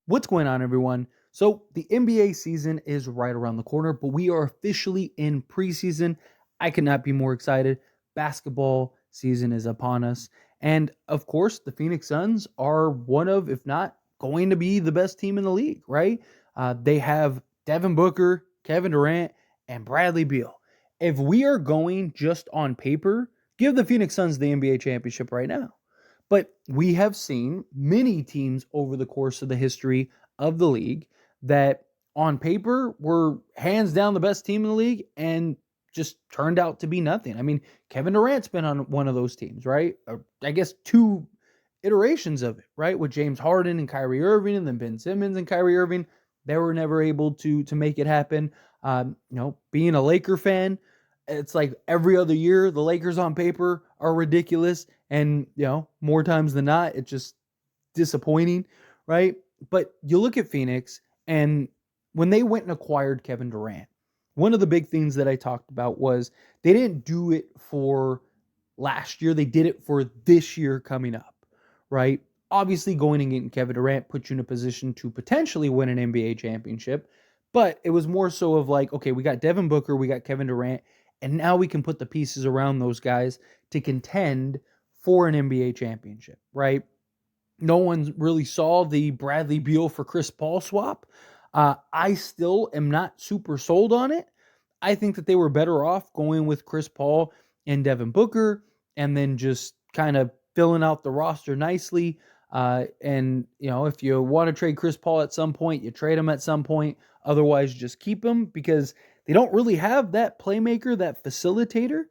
What's going on, everyone? So, the NBA season is right around the corner, but we are officially in preseason. I could not be more excited. Basketball season is upon us. And of course, the Phoenix Suns are one of, if not going to be the best team in the league, right? They have Devin Booker, Kevin Durant, and Bradley Beal. If we are going just on paper, give the Phoenix Suns the NBA championship right now. But we have seen many teams over the course of the history of the league that on paper were hands down the best team in the league and just turned out to be nothing. I mean, Kevin Durant's been on one of those teams, right? Or I guess two iterations of it, right? With James Harden and Kyrie Irving, and then Ben Simmons and Kyrie Irving. They were never able to make it happen. Being a Laker fan, it's like every other year the Lakers on paper are ridiculous, and more times than not it's just disappointing, right? But you look at Phoenix, and when they went and acquired Kevin Durant, one of the big things that I talked about was they didn't do it for last year, they did it for this year coming up, right? Obviously, going and getting Kevin Durant puts you in a position to potentially win an NBA championship, but it was more so of like, okay, we got Devin Booker, we got Kevin Durant, and now we can put the pieces around those guys to contend for an NBA championship, right? No one really saw the Bradley Beal for Chris Paul swap. I still am not super sold on it. I think that they were better off going with Chris Paul and Devin Booker and then just kind of filling out the roster nicely. If you want to trade Chris Paul at some point, you trade him at some point. Otherwise, just keep him because they don't really have that playmaker, that facilitator,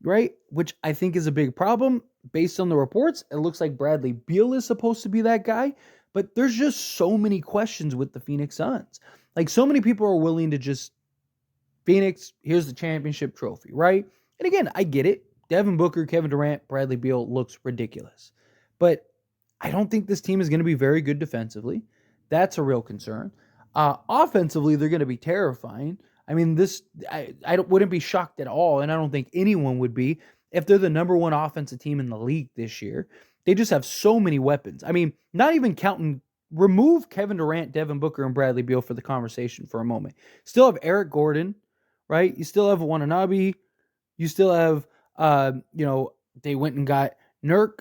right? Which I think is a big problem. Based on the reports, it looks like Bradley Beal is supposed to be that guy, but there's just so many questions with the Phoenix Suns. Like, so many people are willing to just, Phoenix, here's the championship trophy, right? And again, I get it. Devin Booker, Kevin Durant, Bradley Beal looks ridiculous. But I don't think this team is going to be very good defensively. That's a real concern. Offensively, they're going to be terrifying. I mean, I wouldn't be shocked at all, and I don't think anyone would be if they're the number one offensive team in the league this year. They just have so many weapons. I mean, not even counting, remove Kevin Durant, Devin Booker, and Bradley Beal for the conversation for a moment. Still have Eric Gordon, right? You still have Wananabe. You still have, they went and got Nurk,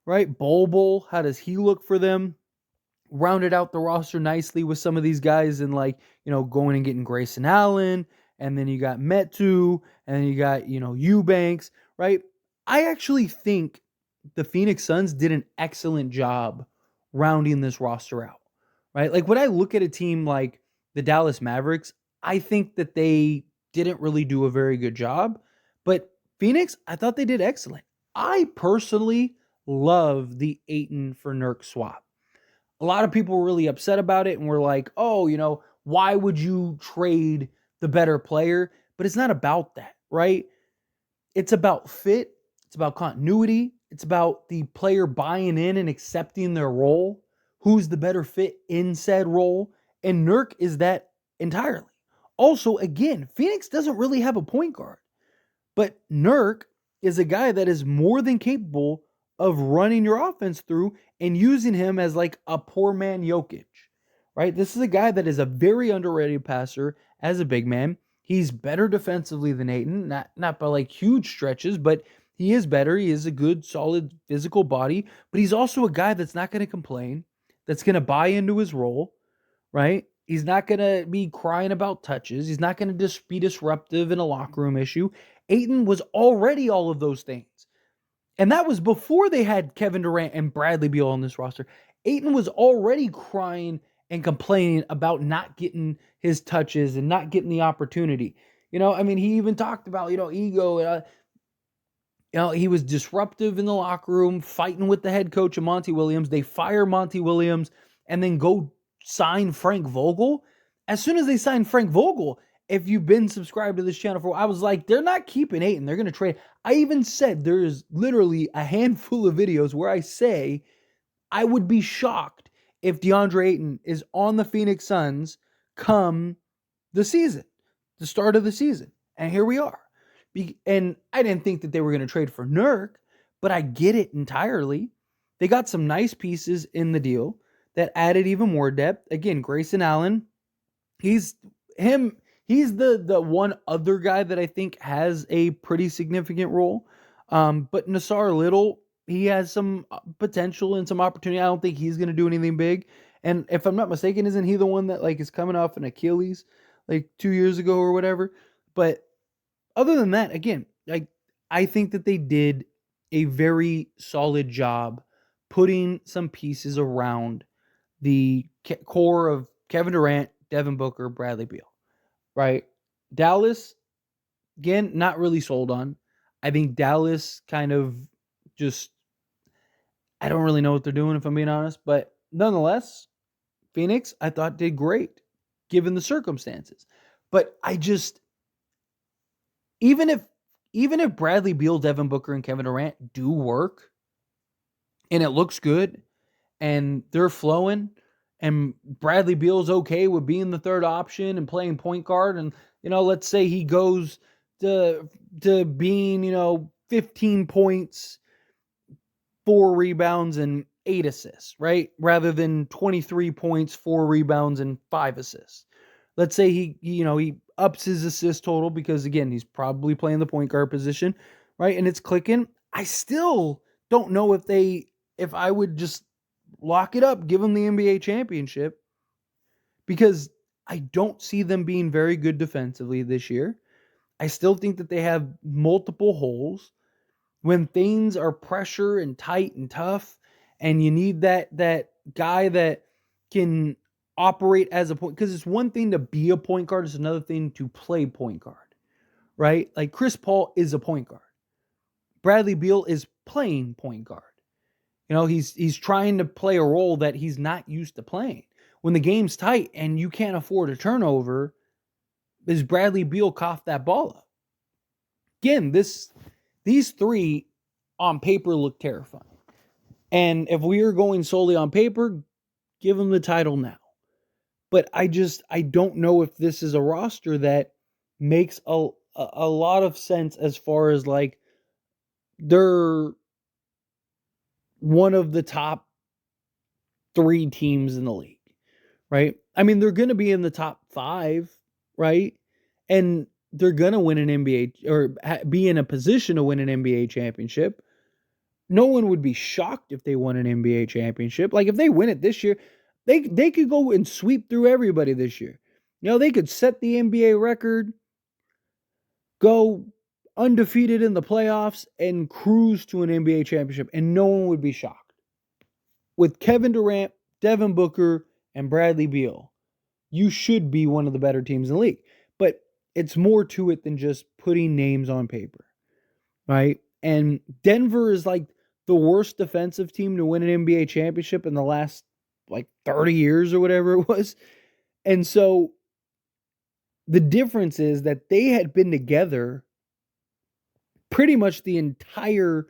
right? Bol, how does he look for them? Rounded out the roster nicely with some of these guys and going and getting Grayson Allen, and then you got Metu, and then you got, Eubanks, right? I actually think the Phoenix Suns did an excellent job rounding this roster out, right? Like, when I look at a team like the Dallas Mavericks, I think that they didn't really do a very good job, but Phoenix, I thought they did excellent. I personally love the Ayton for Nurk swap. A lot of people were really upset about it and were like, oh, why would you trade the better player? But it's not about that, right? It's about fit. It's about continuity. It's about the player buying in and accepting their role. Who's the better fit in said role? And Nurk is that entirely. Also, again, Phoenix doesn't really have a point guard. But Nurk is a guy that is more than capable of running your offense through and using him as like a poor man Jokic, right? This is a guy that is a very underrated passer as a big man. He's better defensively than Ayton, not by like huge stretches, but he is better. He is a good, solid physical body, but he's also a guy that's not going to complain, that's going to buy into his role, right? He's not going to be crying about touches. He's not going to just be disruptive in a locker room issue. Ayton was already all of those things. And that was before they had Kevin Durant and Bradley Beal on this roster. Ayton was already crying and complaining about not getting his touches and not getting the opportunity. He even talked about, ego. He was disruptive in the locker room, fighting with the head coach of Monty Williams. They fire Monty Williams and then go sign Frank Vogel. As soon as they signed Frank Vogel, if you've been subscribed to this channel for, I was like, they're not keeping Ayton. They're going to trade. I even said there's literally a handful of videos where I say I would be shocked if DeAndre Ayton is on the Phoenix Suns come the season, the start of the season. And here we are. And I didn't think that they were going to trade for Nurk, but I get it entirely. They got some nice pieces in the deal. that added even more depth. Again, Grayson Allen, he's him. He's the one other guy that I think has a pretty significant role. But Nassar Little, he has some potential and some opportunity. I don't think he's going to do anything big. And if I'm not mistaken, isn't he the one that like is coming off an Achilles like 2 years ago or whatever? But other than that, again, like I think that they did a very solid job putting some pieces around the core of Kevin Durant, Devin Booker, Bradley Beal, right? Dallas, again, not really sold on. I think Dallas kind of just, I don't really know what they're doing if I'm being honest, but nonetheless, Phoenix, I thought did great given the circumstances. But I just, even if even if Bradley Beal, Devin Booker, and Kevin Durant do work and it looks good and they're flowing and Bradley Beal's okay with being the third option and playing point guard and let's say he goes to being, 15 points, 4 rebounds and 8 assists, right? Rather than 23 points, 4 rebounds and 5 assists. Let's say he ups his assist total because again, he's probably playing the point guard position, right? And it's clicking. I still don't know if I would just lock it up, give them the NBA championship because I don't see them being very good defensively this year. I still think that they have multiple holes. When things are pressure and tight and tough, and you need that guy that can operate as a point, because it's one thing to be a point guard, it's another thing to play point guard, right? Like Chris Paul is a point guard. Bradley Beal is playing point guard. He's trying to play a role that he's not used to playing. When the game's tight and you can't afford a turnover, is Bradley Beal cough that ball up? Again, these three on paper look terrifying. And if we are going solely on paper, give them the title now. But I don't know if this is a roster that makes a lot of sense as far as like they're one of the top 3 teams in the league, right? I mean, they're going to be in the top 5, right? And they're going to win an NBA or be in a position to win an NBA championship. No one would be shocked if they won an NBA championship. Like if they win it this year, they could go and sweep through everybody this year. They could set the NBA record, go undefeated in the playoffs, and cruise to an NBA championship, and no one would be shocked. With Kevin Durant, Devin Booker, and Bradley Beal, you should be one of the better teams in the league. But it's more to it than just putting names on paper, right? And Denver is like the worst defensive team to win an NBA championship in the last like 30 years or whatever it was. And so the difference is that they had been together pretty much the entire,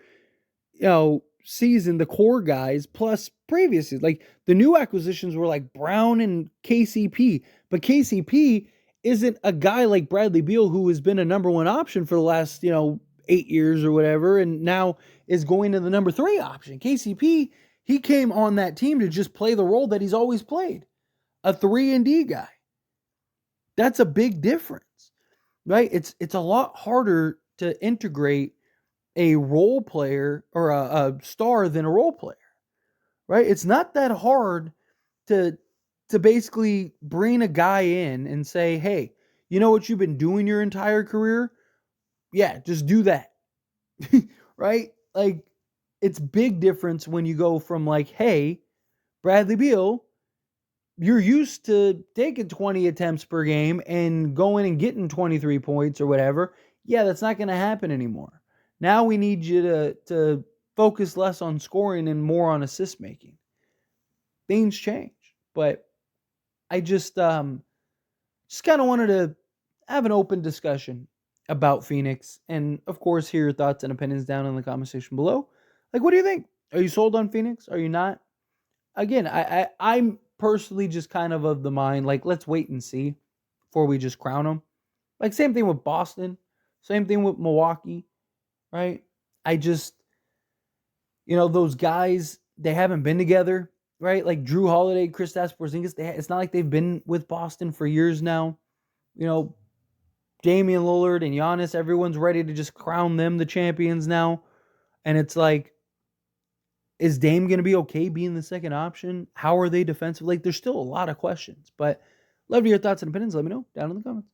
season, the core guys, plus previously. Like the new acquisitions were like Brown and KCP, but KCP isn't a guy like Bradley Beal who has been a number 1 option for the last, 8 years or whatever, and now is going to the number 3 option. KCP, he came on that team to just play the role that he's always played, a 3-and-D guy. That's a big difference, right? It's a lot harder to integrate a role player or a star than a role player, right? It's not that hard to basically bring a guy in and say, hey, you know what you've been doing your entire career? Yeah, just do that. Right? Like, it's big difference when you go from like, hey, Bradley Beal, you're used to taking 20 attempts per game and going and getting 23 points or whatever. Yeah, that's not going to happen anymore. Now we need you to focus less on scoring and more on assist making. Things change. But I just kind of wanted to have an open discussion about Phoenix. And of course, hear your thoughts and opinions down in the comment section below. Like, what do you think? Are you sold on Phoenix? Are you not? Again, I'm personally just kind of the mind, like, let's wait and see before we just crown them. Like, same thing with Boston. Same thing with Milwaukee, right? I just, those guys, they haven't been together right? Like Drew Holiday, Kristaps Porzingis. It's not like they've been with Boston for years now. You know, Damian Lillard and Giannis, everyone's ready to just crown them the champions now. And it's like, is Dame going to be okay being the second option? How are they defensive? Like, there's still a lot of questions. But love to hear your thoughts and opinions. Let me know down in the comments.